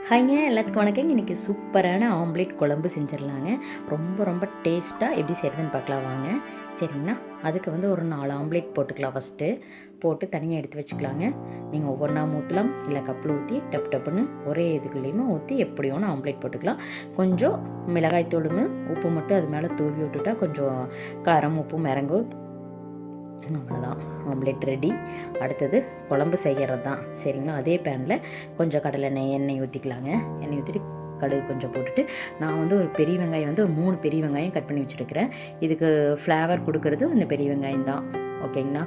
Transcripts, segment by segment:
ஹாய்ங்க, எல்லாத்துக்கும் வணக்கம். இன்றைக்கி சூப்பரான ஆம்லேட் குழம்பு செஞ்சிடலாங்க. ரொம்ப டேஸ்ட்டாக எப்படி செய்கிறதுன்னு பார்க்கலாம் வாங்க. சரிங்களா, அதுக்கு வந்து ஒரு 4 ஆம்லேட் போட்டுக்கலாம். ஃபஸ்ட்டு போட்டு தனியாக எடுத்து வச்சுக்கலாங்க. நீங்கள் ஒவ்வொன்றா ஊற்றலாம், இல்லை கப்பில் ஊற்றி டப்புன்னு ஒரே இதுக்குள்ளேயுமே ஊற்றி எப்படி வேணும் ஆம்லேட் போட்டுக்கலாம். கொஞ்சம் மிளகாய் தூளும் உப்பு மட்டும் அது மேலே தூவி விட்டுட்டா கொஞ்சம் காரம் உப்பும் இறங்கும். அவ்வளோதான், ஆம்லேட் ரெடி. அடுத்தது குழம்பு செய்கிறது தான். சரிங்களா, அதே பேனில் கொஞ்சம் எண்ணெய் ஊற்றிக்கலாங்க. எண்ணெய் ஊற்றிட்டு கடுகு கொஞ்சம் போட்டுட்டு, நான் வந்து ஒரு பெரிய வெங்காயம் வந்து ஒரு 3 பெரிய வெங்காயம் கட் பண்ணி வச்சுருக்கிறேன். இதுக்கு ஃப்ளேவர் கொடுக்குறது இந்த பெரிய வெங்காயம் தான். ஓகேங்களா,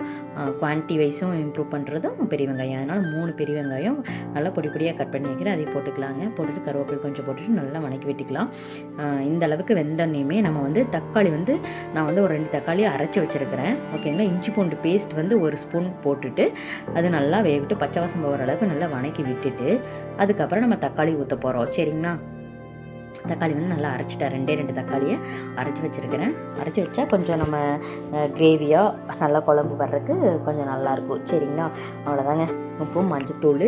குவான்டிட்டி வைஸும் இம்ப்ரூவ் பண்ணுறதும் பெரிய வெங்காயம். அதனால் 3 பெரிய வெங்காயம் நல்லா பொடியாக கட் பண்ணி வைக்கிறேன். அதையும் போட்டுக்கலாங்க. போட்டுட்டு கருவேப்பிலை கொஞ்சம் போட்டுட்டு நல்லா வணக்கி விட்டுக்கலாம். இந்த அளவுக்கு வெந்தோன்னையுமே நம்ம வந்து தக்காளி வந்து நான் வந்து ஒரு 2 தக்காளி அரைச்சி வச்சுருக்கிறேன். ஓகேங்களா, இஞ்சி பூண்டு பேஸ்ட் வந்து 1 ஸ்பூன் போட்டுட்டு அது நல்லா வேகட்டு பச்சை வாசம் போகிற அளவுக்கு நல்லா வணக்கி விட்டுட்டு அதுக்கப்புறம் நம்ம தக்காளி ஊற்ற போகிறோம். சரிங்களா, தக்காளி வந்து நல்லா அரைச்சிட்டேன். 2 தக்காளியை அரைச்சி வச்சுருக்கிறேன். அரைச்சி வச்சா கொஞ்சம் நம்ம கிரேவியாக நல்லா குழம்பு வர்றதுக்கு கொஞ்சம் நல்லாயிருக்கும். சரிங்களா, அவ்வளோதாங்க. உப்பு, மஞ்சத்தூள்,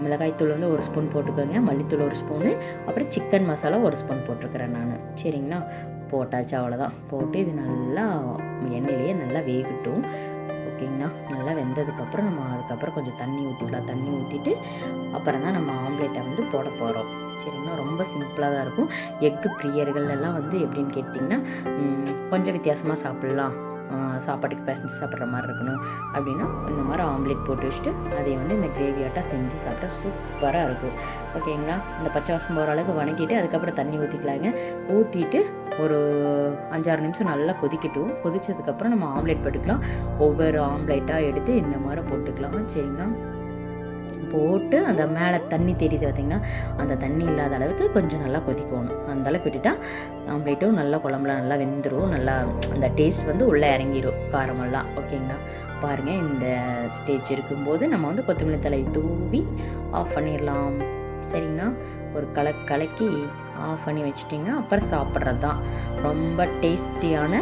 மிளகாய்த்தூள் வந்து 1 ஸ்பூன் போட்டுக்கோங்க. மல்லித்தூள் 1 ஸ்பூனு, அப்புறம் சிக்கன் மசாலா 1 ஸ்பூன் போட்டிருக்கிறேன் நான். சரிங்களா, போட்டாச்சு. அவ்வளோதான். போட்டு இது நல்லா எண்ணெயிலேயே நல்லா வேகட்டும். ஓகேங்களா, நல்லா வெந்ததுக்கப்புறம் நம்ம அதுக்கப்புறம் கொஞ்சம் தண்ணி ஊற்றிக்கலாம். தண்ணி ஊற்றிட்டு அப்புறம் தான் நம்ம ஆம்லேட்டை வந்து போட போகிறோம். சரிங்களா, ரொம்ப சிம்பிளாக தான் இருக்கும். எக்கு பிரியர்கள் எல்லாம் வந்து எப்படின்னு கேட்டிங்கன்னா கொஞ்சம் வித்தியாசமாக சாப்பிட்லாம், சாப்பாட்டுக்கு பேசஞ்சு சாப்பிட்ற மாதிரி இருக்கணும் அப்படின்னா இந்த மாதிரி ஆம்லேட் போட்டு வச்சுட்டு அதை வந்து இந்த கிரேவியாட்டாக செஞ்சு சாப்பிட்டா சூப்பராக இருக்கும். ஓகேங்களா, இந்த பச்சை வாசம் போகிற அளவுக்கு வணக்கிட்டு அதுக்கப்புறம் தண்ணி ஊற்றிக்கலாங்க. ஊற்றிட்டு ஒரு 5-6 நிமிஷம் நல்லா கொதிக்கட்டும். கொதிச்சதுக்கப்புறம் நம்ம ஆம்லேட் போட்டுக்கலாம். ஒவ்வொரு ஆம்லேட்டாக எடுத்து இந்த மாதிரி போட்டுக்கலாம். சரிங்களா, போட்டு அந்த மேலே தண்ணி தெரியுது பார்த்திங்கன்னா, அந்த தண்ணி இல்லாத அளவுக்கு கொஞ்சம் நல்லா கொதிக்கணும். அந்த அளவுக்கு விட்டுட்டா ஆம்லேட்டும் நல்லா குழம்புல நல்லா வெந்துடும். நல்லா அந்த டேஸ்ட் வந்து உள்ளே இறங்கிடும் காரமெல்லாம். ஓகேங்களா, பாருங்கள், இந்த ஸ்டேஜ் இருக்கும்போது நம்ம வந்து கொத்தமல்லி தழை தூவி ஆஃப் பண்ணிடலாம். சரிங்களா, ஒரு கலக்கி ஆஃப் பண்ணி வச்சிட்டிங்கன்னா அப்புறம் சாப்பிட்றது தான். ரொம்ப டேஸ்டியான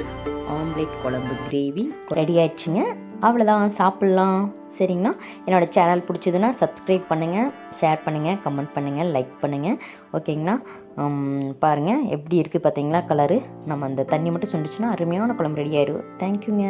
ஆம்லேட் குழம்பு கிரேவி ரெடி ஆயிடுச்சுங்க. அவ்வளோதான், சாப்பிட்லாம். சரிங்களா, என்னோடய சேனல் பிடிச்சதுன்னா சப்ஸ்கிரைப் பண்ணுங்கள், ஷேர் பண்ணுங்கள், கமெண்ட் பண்ணுங்கள், லைக் பண்ணுங்கள். ஓகேங்களா, பாருங்கள் எப்படி இருக்குது பார்த்தீங்களா கலரு. நம்ம அந்த தண்ணி மட்டும் சுண்டுச்சுன்னா அருமையான குழம்பு ரெடி ஆயிடும். தேங்க்யூங்க.